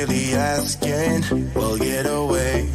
really asking. We'll get away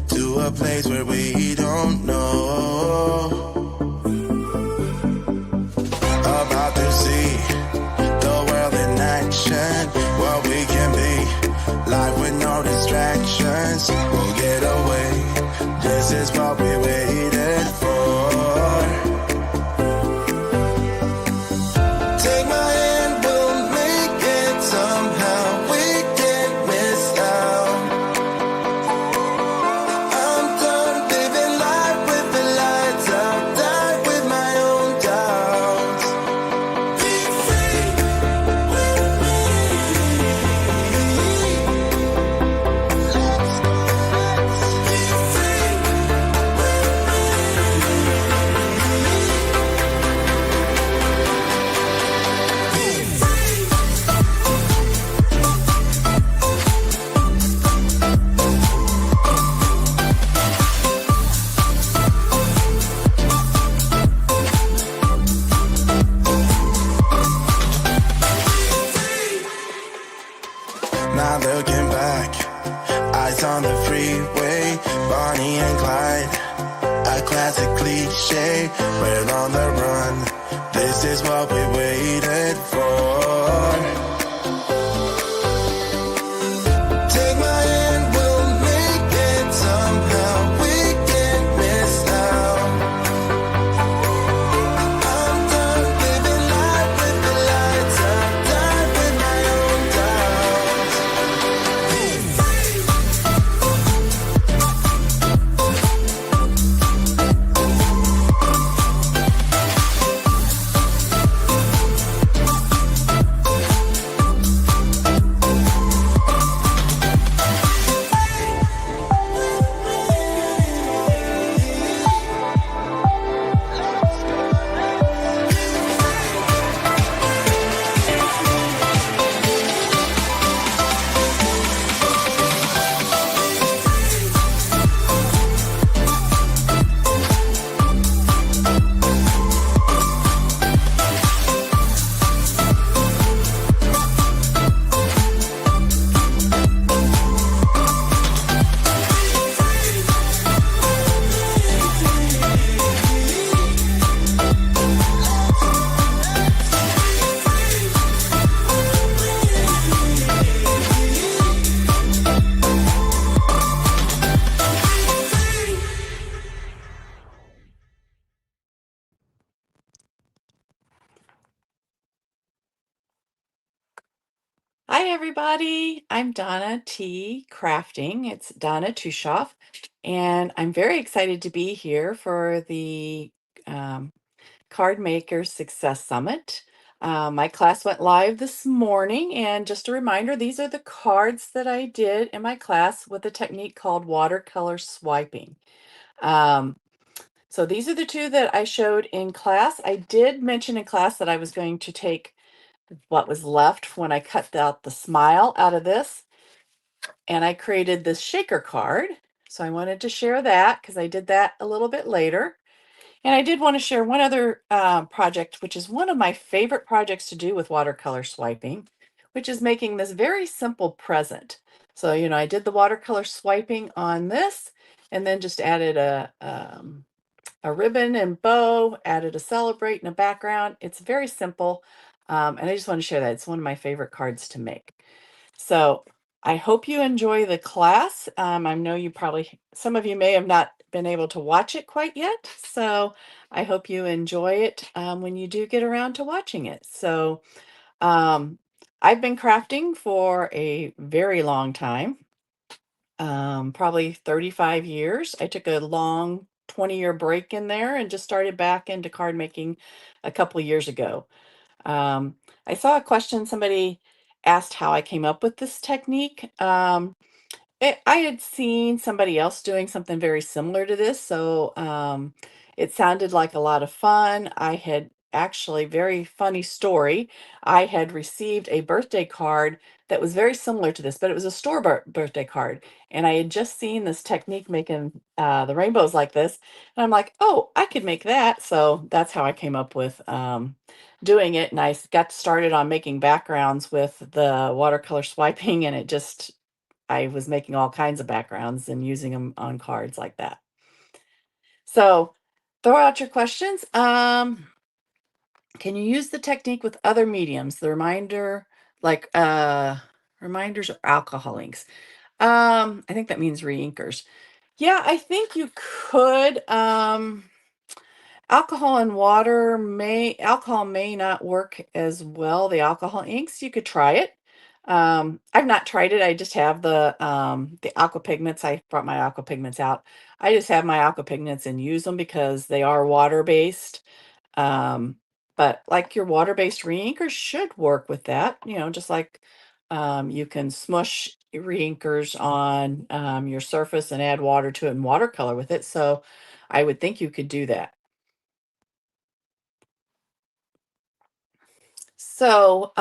to a place where we don't know. About to see the world in action, what we can be, life with no distractions. We'll get away, this is what we waited for. Take my hand, we'll make it somehow. We can't miss out. I'm done living life with the lights out, die with my own doubts. Be free with me. Let's be free with Not looking back, eyes on the freeway, Bonnie and Clyde, a classic cliche. We're on the run, this is what we waited for. Take my hand, we'll make it somehow. We can't miss out. I'm done living life with the lights out, die with my own doubts. Be free. Hi, everybody. I'm Donna T. Crafting. It's Donna Tuschoff, and I'm very excited to be here for the Card Maker Success Summit. My class went live this morning, and just a reminder, these are the cards that I did in my class with a technique called watercolor swiping. So these are the two that I showed in class. I did mention in class that I was going to take what was left when I cut out the smile out of this, and I created this shaker card. So I wanted to share that because I did that a little bit later. And I did want to share one other project, which is one of my favorite projects to do with watercolor swiping, which is making this very simple present. So, I did the watercolor swiping on this and then just added a ribbon and bow, added a celebrate in the background. It's very simple. And I just want to share that. It's one of my favorite cards to make. So I hope you enjoy the class. I know some of you may have not been able to watch it quite yet. So I hope you enjoy it when you do get around to watching it. So I've been crafting for a very long time, probably 35 years. I took a long 20-year break in there and just started back into card making a couple years ago. I saw a question, somebody asked how I came up with this technique. I had seen somebody else doing something very similar to this, so it sounded like a lot of fun. I had actually, very funny story, I had received a birthday card that was very similar to this, but it was a store-bought birthday card, and I had just seen this technique making the rainbows like this, and I'm like, oh, I could make that. So that's how I came up with doing it, and I got started on making backgrounds with the watercolor swiping, and it just I was making all kinds of backgrounds and using them on cards like that. So throw out your questions. Can you use the technique with other mediums? The reminder, like reminders or alcohol inks. I think that means reinkers. Yeah, I think you could. Alcohol may not work as well. The alcohol inks, you could try it. I've not tried it. I just have the aqua pigments. I brought my aqua pigments out. I just have my aqua pigments and use them because they are water based. Um, but like your water based reinkers should work with that. Just like you can smush reinkers on your surface and add water to it and watercolor with it. So I would think you could do that. So,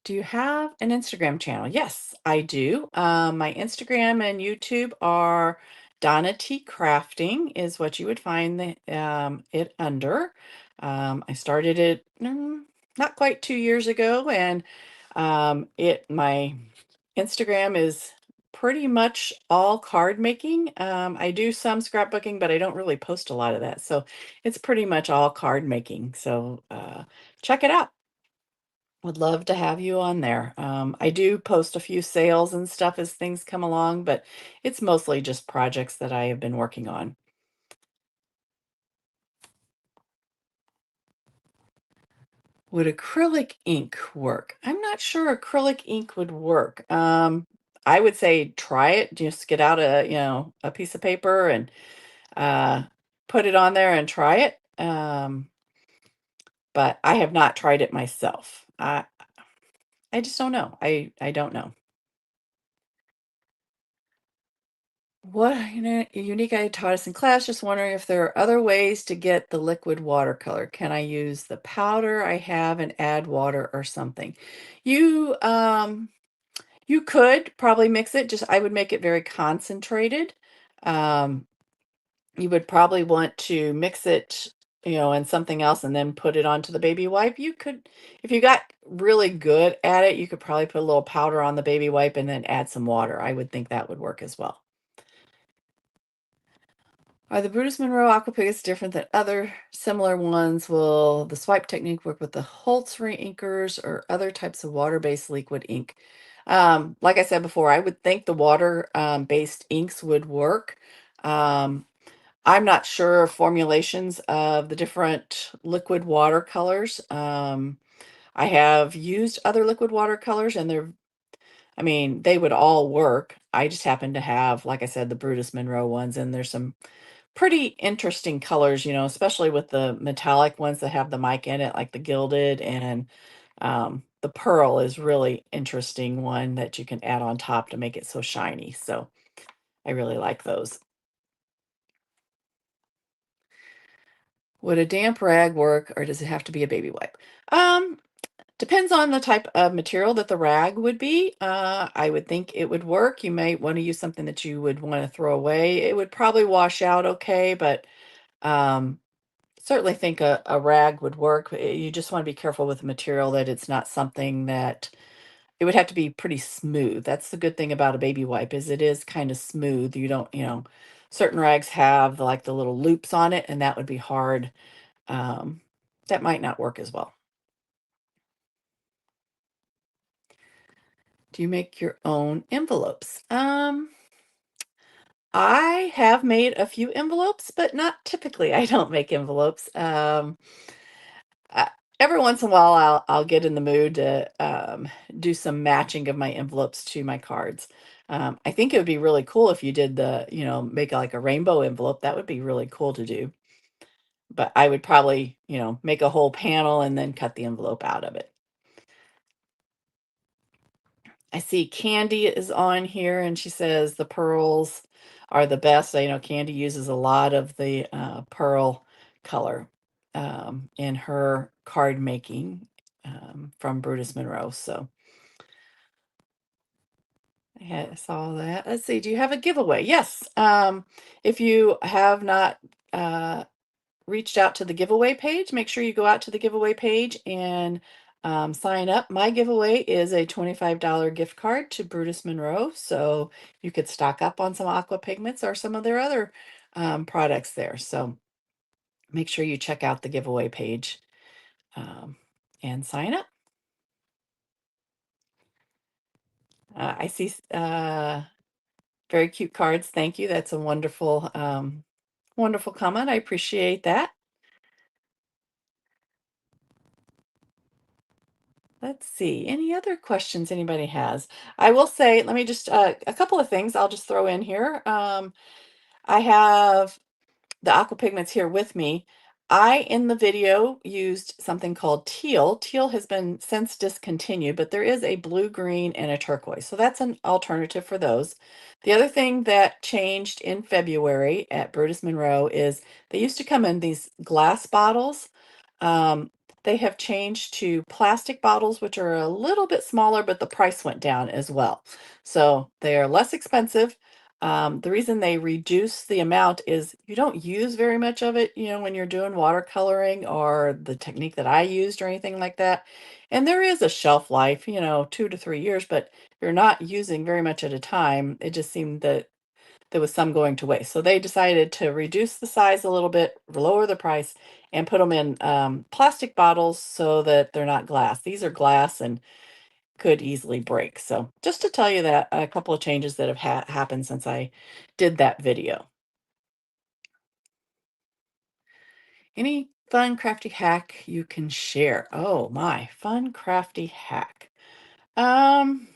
do you have an Instagram channel? Yes, I do. My Instagram and YouTube are Donna T Crafting is what you would find it under. I started it not quite 2 years ago, and it my Instagram is pretty much all card making. I do some scrapbooking, but I don't really post a lot of that. So it's pretty much all card making. So check it out. Would love to have you on there. I do post a few sales and stuff as things come along, but it's mostly just projects that I have been working on. Would acrylic ink work? I'm not sure acrylic ink would work. I would say try it. Just get out a piece of paper and uh, put it on there and try it. But I have not tried it myself. I just don't know. I don't know. What unique I taught us in class, just wondering if there are other ways to get the liquid watercolor. Can I use the powder I have and add water or something? You you could probably mix it, just I would make it very concentrated. Um, you would probably want to mix it, in something else and then put it onto the baby wipe. You could, if you got really good at it, you could probably put a little powder on the baby wipe and then add some water. I would think that would work as well. Are the Brutus Monroe Aquapigs different than other similar ones? Will the swipe technique work with the Holtz reinkers or other types of water-based liquid ink? Like I said before, I would think the water based inks would work. Um, I'm not sure of formulations of the different liquid watercolors. I have used other liquid watercolors and I mean, they would all work. I just happen to have, like I said, the Brutus Monroe ones, and there's some pretty interesting colors, especially with the metallic ones that have the mic in it, like the gilded and the pearl is really interesting one that you can add on top to make it so shiny. So I really like those. Would a damp rag work or does it have to be a baby wipe? Um, Depends on the type of material that the rag would be. I would think it would work. You might want to use something that you would want to throw away. It would probably wash out okay, but um, certainly think a rag would work. You just want to be careful with the material that it's not something that it would have to be pretty smooth. That's the good thing about a baby wipe is it is kind of smooth. You don't, certain rags have like the little loops on it, and that would be hard. Um, that might not work as well. Do you make your own envelopes? I have made a few envelopes, but not typically. I don't make envelopes. Uh, every once in a while, I'll get in the mood to do some matching of my envelopes to my cards. I think it would be really cool if you did make like a rainbow envelope. That would be really cool to do. But I would probably, make a whole panel and then cut the envelope out of it. I see Candy is on here and she says the pearls are the best. I know Candy uses a lot of the pearl color in her card making from Brutus Monroe. So I saw that. Let's see. Do you have a giveaway? Yes. If you have not uh, reached out to the giveaway page, make sure you go out to the giveaway page and sign up. My giveaway is a $25 gift card to Brutus Monroe, so you could stock up on some aqua pigments or some of their other products there. So make sure you check out the giveaway page um, and sign up. I see very cute cards. Thank you. That's a wonderful, wonderful comment. I appreciate that. Let's see. Any other questions anybody has? I will say, let me just, a couple of things I'll just throw in here. I have the aqua pigments here with me. I, in the video, used something called teal. Teal has been since discontinued, but there is a blue, green, and a turquoise. So that's an alternative for those. The other thing that changed in February at Brutus Monroe is they used to come in these glass bottles. Um, they have changed to plastic bottles, which are a little bit smaller, but the price went down as well. So they are less expensive. The reason they reduce the amount is you don't use very much of it, when you're doing watercoloring or the technique that I used or anything like that. And there is a shelf life, 2 to 3 years, but you're not using very much at a time. It just seemed that there was some going to waste. So they decided to reduce the size a little bit, lower the price, and put them in plastic bottles so that they're not glass. These are glass and could easily break. So just to tell you that a couple of changes that have happened since I did that video. Any fun crafty hack you can share? Oh my, fun crafty hack. Um,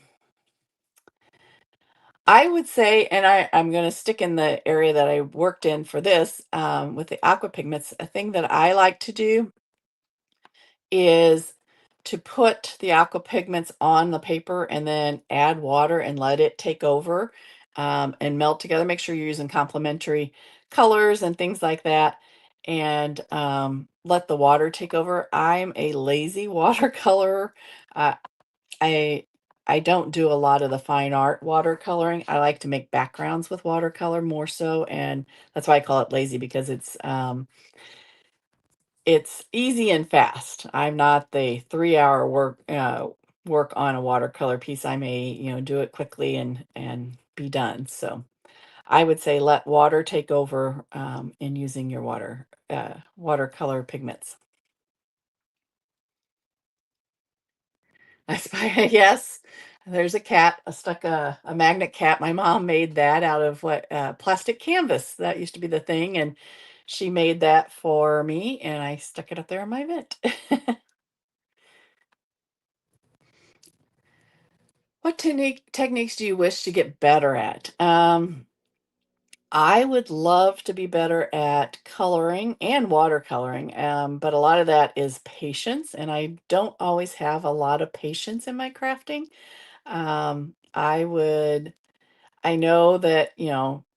I would say, and I'm going to stick in the area that I worked in for this with the aqua pigments. A thing that I like to do is to put the aqua pigments on the paper and then add water and let it take over and melt together. Make sure you're using complementary colors and things like that, and let the water take over. I'm a lazy watercolorer. Uh, I I don't do a lot of the fine art watercoloring. I like to make backgrounds with watercolor more so, and that's why I call it lazy, because it's easy and fast. I'm not the 3-hour work on a watercolor piece. I may, do it quickly and be done. So I would say let water take over in using your watercolor pigments. I spy yes. There's a cat, a magnet cat. My mom made that out of plastic canvas. That used to be the thing, and she made that for me, and I stuck it up there in my vent. What techniques do you wish to get better at? I would love to be better at coloring and watercoloring, but a lot of that is patience, and I don't always have a lot of patience in my crafting. I would I know that,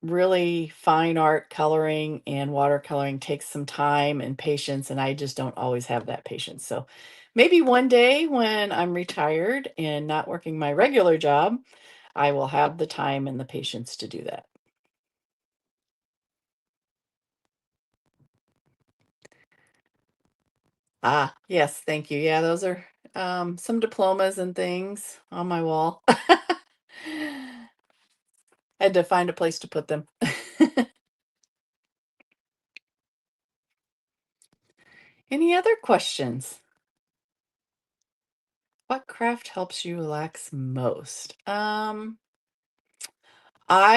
really fine art coloring and watercoloring takes some time and patience, and I just don't always have that patience. So maybe one day when I'm retired and not working my regular job, I will have the time and the patience to do that. Ah, yes, thank you. Yeah, those are some diplomas and things on my wall. Had to find a place to put them. Any other questions? What craft helps you relax most? I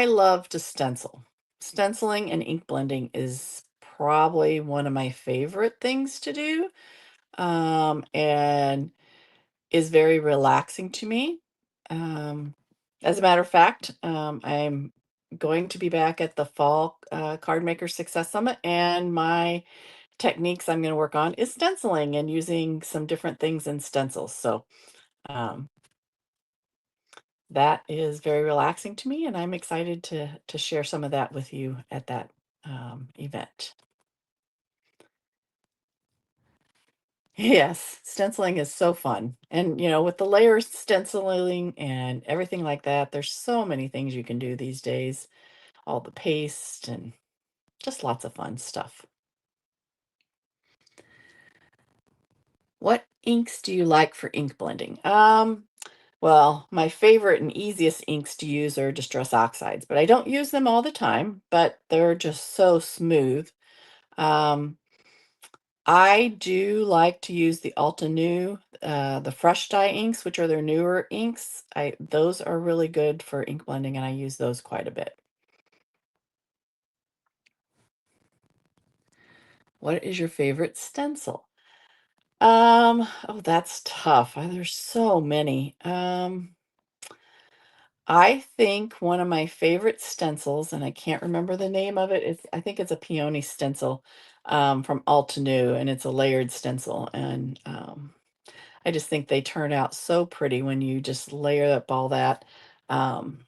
love to stencil. Stenciling and ink blending is probably one of my favorite things to do, and is very relaxing to me. Um, as a matter of fact, I'm going to be back at the Fall Card Maker Success Summit, and my techniques I'm going to work on is stenciling and using some different things in stencils. So, um, that is very relaxing to me, and I'm excited to share some of that with you at that event. Yes, stenciling is so fun. And with the layers stenciling and everything like that, there's so many things you can do these days. All the paste and just lots of fun stuff. What inks do you like for ink blending? Well, my favorite and easiest inks to use are Distress Oxides, but I don't use them all the time, but they're just so smooth. Um, I do like to use the Altenew, the Fresh Dye inks, which are their newer inks. Those are really good for ink blending, and I use those quite a bit. What is your favorite stencil? Oh, that's tough. There's so many. I think one of my favorite stencils, and I can't remember the name of it, I think it's a peony stencil from Altenew, and it's a layered stencil. And I just think they turn out so pretty when you just layer up um,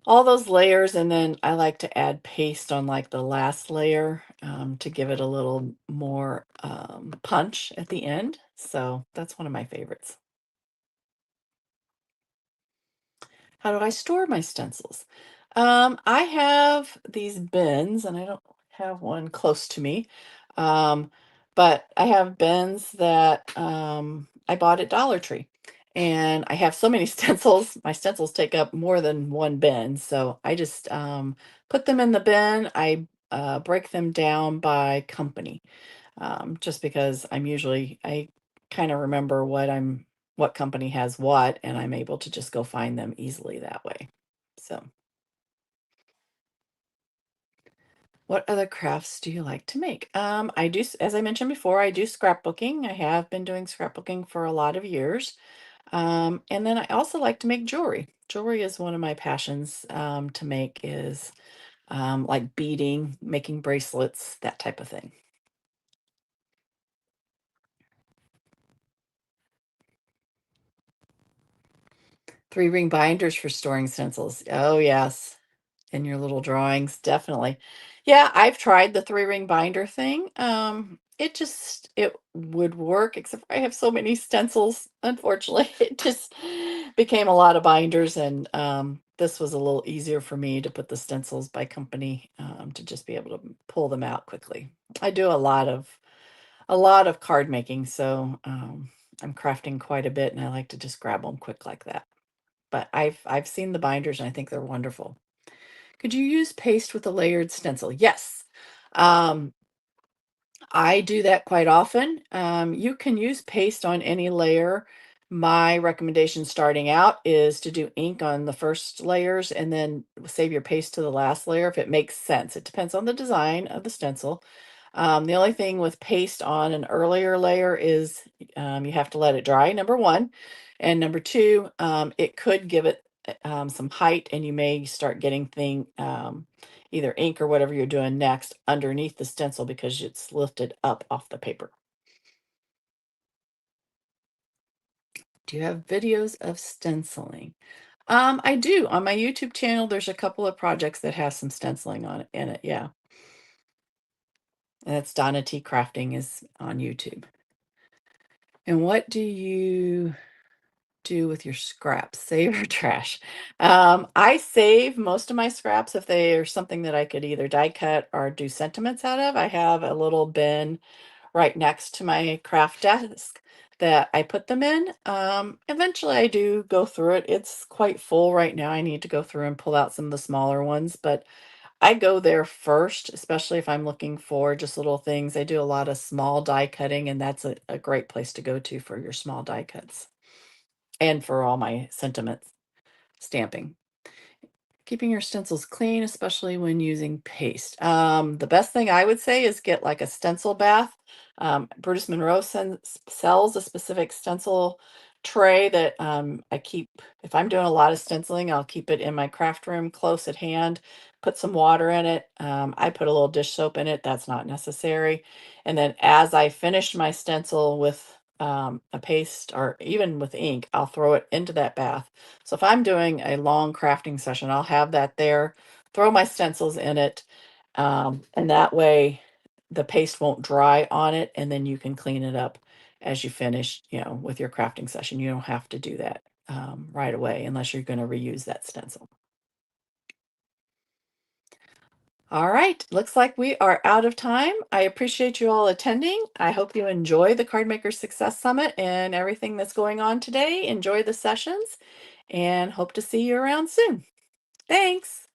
all those layers, and then I like to add paste on like the last layer to give it a little more punch at the end. So that's one of my favorites. How do I store my stencils? I have these bins, and I don't have one close to me, um, but I have bins that I bought at Dollar Tree. And I have so many stencils. My stencils take up more than one bin. So I just put them in the bin. I break them down by company just because I kind of remember what company has what, and I'm able to just go find them easily that way. So, what other crafts do you like to make? As I mentioned before, I do scrapbooking. I have been doing scrapbooking for a lot of years. And then I also like to make jewelry. Jewelry is one of my passions to make is like beading, making bracelets, that type of thing. 3-ring binders for storing stencils. Oh, yes. In your little drawings, definitely. Yeah, I've tried the 3-ring binder thing. It would work, except for I have so many stencils, unfortunately. It just became a lot of binders, and this was a little easier for me to put the stencils by company to just be able to pull them out quickly. I do a lot of card making, so I'm crafting quite a bit, and I like to just grab them quick like that. But I've seen the binders, and I think they're wonderful. Could you use paste with a layered stencil? Yes. Um, I do that quite often. You can use paste on any layer. My recommendation starting out is to do ink on the first layers and then save your paste to the last layer if it makes sense. It depends on the design of the stencil. The only thing with paste on an earlier layer is you have to let it dry, number one. And number two, it could give it some height, and you may start getting either ink or whatever you're doing next underneath the stencil because it's lifted up off the paper. Do you have videos of stenciling? I do. On my YouTube channel, there's a couple of projects that have some stenciling on it in it. Yeah. And that's Donna T Crafting is on YouTube. And what do you do with your scraps? Save or trash? I save most of my scraps if they are something that I could either die cut or do sentiments out of. I have a little bin right next to my craft desk that I put them in. Eventually, I do go through it. It's quite full right now. I need to go through and pull out some of the smaller ones, but I go there first, especially if I'm looking for just little things. I do a lot of small die cutting, and that's a great place to go to for your small die cuts and for all my sentiments stamping. Keeping your stencils clean, especially when using paste. The best thing I would say is get like a stencil bath. Brutus Monroe sells a specific stencil tray that I keep. If I'm doing a lot of stenciling, I'll keep it in my craft room close at hand. Put some water in it. I put a little dish soap in it. That's not necessary. And then as I finish my stencil with a paste or even with ink, I'll throw it into that bath. So if I'm doing a long crafting session, I'll have that there, throw my stencils in it, and that way the paste won't dry on it, and then you can clean it up as you finish, with your crafting session. You don't have to do that right away unless you're going to reuse that stencil. All right, looks like we are out of time. I appreciate you all attending. I hope you enjoy the Cardmaker Success Summit and everything that's going on today. Enjoy the sessions and hope to see you around soon. Thanks.